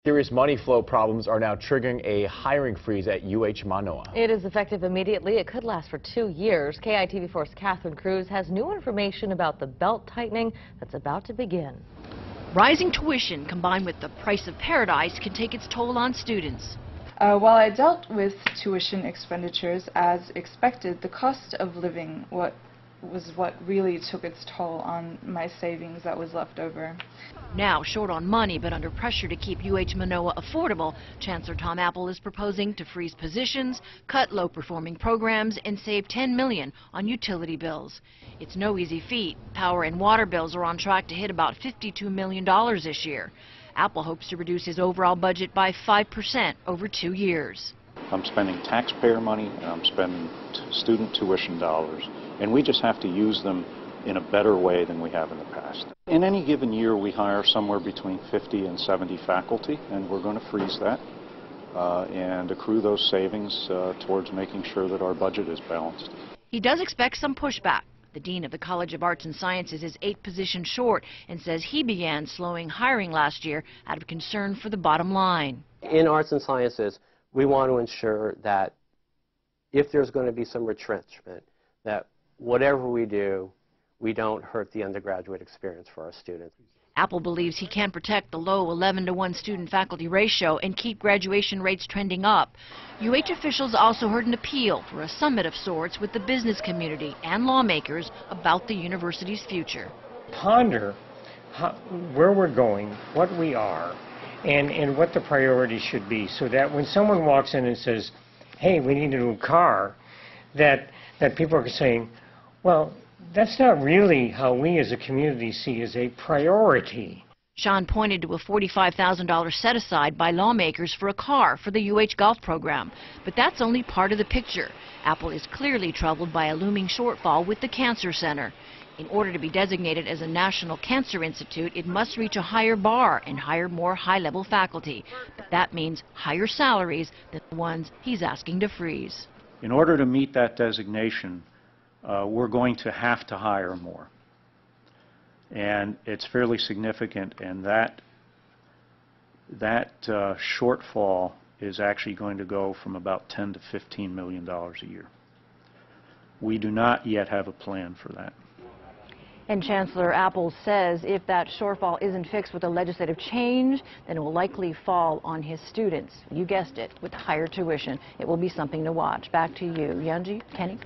Serious money flow problems are now triggering a hiring freeze at UH Manoa. It is effective immediately. It could last for 2 years. KITV4's Catherine Cruz has new information about the belt tightening that's about to begin. Rising tuition combined with the price of paradise can take its toll on students. While I dealt with tuition expenditures as expected, the cost of living was what really took its toll on my savings that was left over. Now short on money but under pressure to keep UH Manoa affordable, Chancellor Tom Apple is proposing to freeze positions, cut low-performing programs, and save $10 million on utility bills. It's no easy feat. Power and water bills are on track to hit about $52 million this year. Apple hopes to reduce his overall budget by 5% over 2 years. I'm spending taxpayer money and I'm spending student tuition dollars, and we just have to use them in a better way than we have in the past. In any given year, we hire somewhere between 50 and 70 faculty, and we're going to freeze that and accrue those savings towards making sure that our budget is balanced. He does expect some pushback. The Dean of the College of Arts and Sciences is 8 positions short and says he began slowing hiring last year out of concern for the bottom line. In arts and sciences, we want to ensure that if there's going to be some retrenchment, that whatever we do, we don't hurt the undergraduate experience for our students. Apple believes he can protect the low 11-to-1 student-faculty ratio and keep graduation rates trending up. UH officials also heard an appeal for a summit of sorts with the business community and lawmakers about the university's future. Ponder where we're going, what we are, and what the priorities should be, so that when someone walks in and says, hey, we need a new car, that people are saying, well, that's not really how we as a community see as a priority. Sean pointed to a $45,000 set aside by lawmakers for a car for the UH golf program. But that's only part of the picture. Apple is clearly troubled by a looming shortfall with the Cancer Center. In order to be designated as a National Cancer Institute, it must reach a higher bar and hire more high-level faculty. But that means higher salaries than the ones he's asking to freeze. In order to meet that designation, we're going to have to hire more. And it's fairly significant, and that shortfall is actually going to go from about $10 to $15 million a year. We do not yet have a plan for that. And Chancellor Apple says if that shortfall isn't fixed with a legislative change, then it will likely fall on his students. You guessed it, with higher tuition. It will be something to watch. Back to you, Yunji, Kenny.